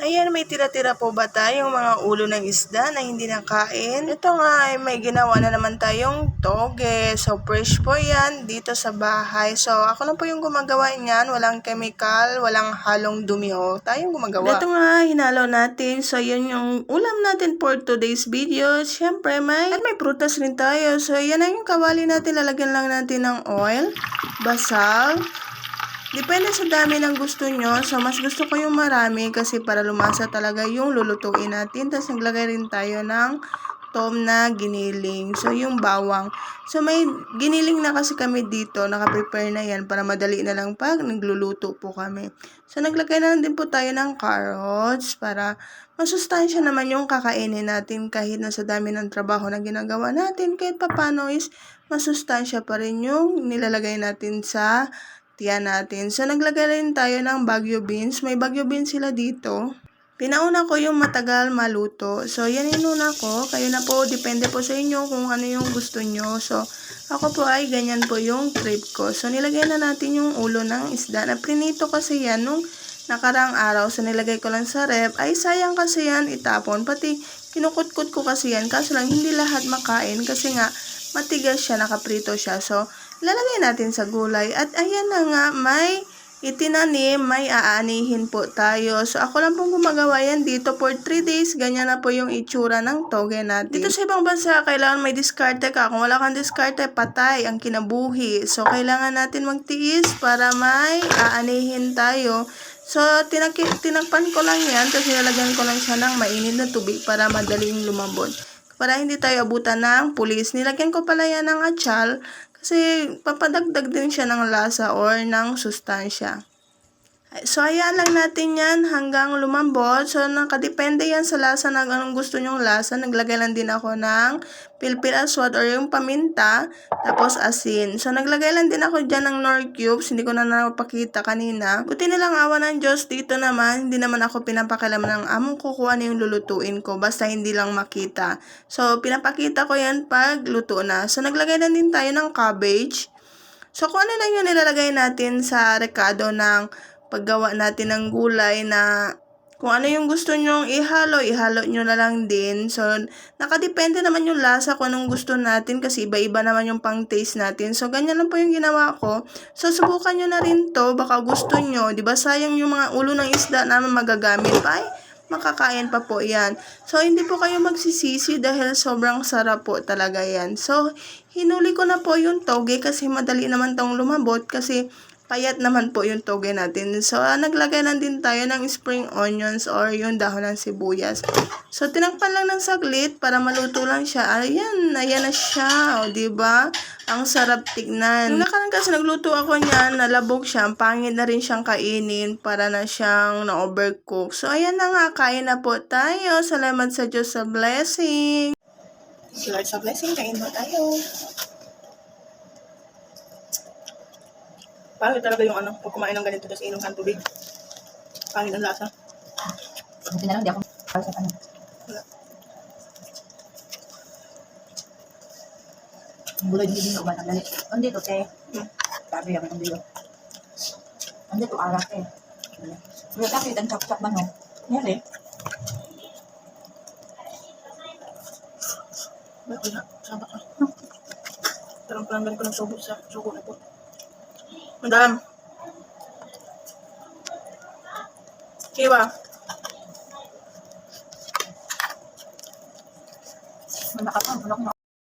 Ayan, may tira-tira po ba tayong mga ulo ng isda na hindi nakain? Ito nga ay may ginawa na naman tayong toge. So, fresh po yan dito sa bahay. So, ako lang po yung gumagawa niyan. Walang chemical, walang halong dumi o tayong gumagawa. Ito nga, hinalo natin. So, yun yung ulam natin for today's video. Siyempre, may prutas rin tayo. So, yan na yung kawali natin. Lalagyan lang natin ng oil, basal. Depende sa dami ng gusto nyo. So, mas gusto ko yung marami kasi para lumasa talaga yung lulutuin natin. Tapos, naglagay rin tayo ng tom na giniling. So, yung bawang. So, may giniling na kasi kami dito. Nakaprepare na yan para madali na lang pag nagluluto po kami. So, naglagay na lang din po tayo ng carrots para masustansya naman yung kakainin natin kahit nasa dami ng trabaho na ginagawa natin. Kahit papano is masustansya pa rin yung nilalagay natin sa tiyan natin. So, naglagay rin tayo ng Baguio beans. May Baguio beans sila dito. Pinauna ko yung matagal maluto. So, yan inuna ko. Kayo na po, depende po sa inyo kung ano yung gusto nyo. So, ako po ay ganyan po yung trip ko. So, nilagay na natin yung ulo ng isda. Na prinito kasi yan nung nakaraang araw. So, nilagay ko lang sa rep. Ay, sayang kasi yan itapon. Pati, kinukut-kut ko kasi yan. Kaso lang, hindi lahat makain kasi nga, matigas siya, nakaprito siya. So, lalagay natin sa gulay. At ayan na nga, may itinanim, may aanihin po tayo. So, ako lang pong gumagawa yan dito for 3 days. Ganyan na po yung itsura ng toge natin. Dito sa ibang bansa, kailangan may diskarte ka. Kung wala kang diskarte, patay ang kinabuhi. So, kailangan natin magtiis para may aanihin tayo. So, tinakpan ko lang yan. Tapos, nilalagyan ko lang siya ng mainit na tubig para madaling lumambot. Para hindi tayo abutan ng pulis. Nilagyan ko pala yan ng atsal. Kasi papadagdag din siya ng lasa or ng sustansya. So, ayan lang natin yan hanggang lumambot. So, nakadepende yan sa lasa ng anong gusto nyong lasa. Naglagay lang din ako ng pilpil aswad or yung paminta, tapos asin. So, naglagay lang din ako dyan ng Knorr cubes. Hindi ko na napakita kanina. Buti nilang awa ng Diyos dito naman. Hindi naman ako pinapakialam ng among kukuha na yung lulutuin ko. Basta hindi lang makita. So, pinapakita ko yan pag luto na. So, naglagay na din tayo ng cabbage. So, kung ano lang yung nilalagay natin sa rekado ng paggawa natin ng gulay na kung ano yung gusto nyong ihalo nyo na lang din. So, nakadepende naman yung lasa kung anong gusto natin kasi iba-iba naman yung pang-taste natin. So, ganyan lang po yung ginawa ko. So, subukan nyo na rin to. Baka gusto nyo. Diba sayang yung mga ulo ng isda namin magagamit pa. Ay, makakain pa po yan. So, hindi po kayo magsisisi dahil sobrang sarap po talaga yan. So, hinuli ko na po yung toge kasi madali naman tong lumambot kasi payat naman po yung toge natin. So, naglagay lang din tayo ng spring onions or yung dahon ng sibuyas. So, tinakpan lang ng saglit para maluto lang siya. Ayan na siya. O, diba? Ang sarap tignan. Nung nakaraan kasi nagluto ako niyan, nalabog siya. Pangit na rin siyang kainin para na siyang na-overcook. So, ayan na nga. Kain na po tayo. Salamat sa Diyos sa blessing. Lord sa blessing. Kain mo tayo. Pangit talaga yung ano, pag kumain ng ganito, tapos inom kang tubig. Pangit ang lasa. Buti na lang, di ako para sa ano. Wala. Bulay din yung ubat ang lalit. Andito, te. Sabi ako, andito. Andito, arak, te. Pero takit, ang chop-chop ba, no? Nyari. Bakit na? Saba ka. Parang palanggan ko ng sugo na po. Madam. Kiwa. Malaka pa, malak na.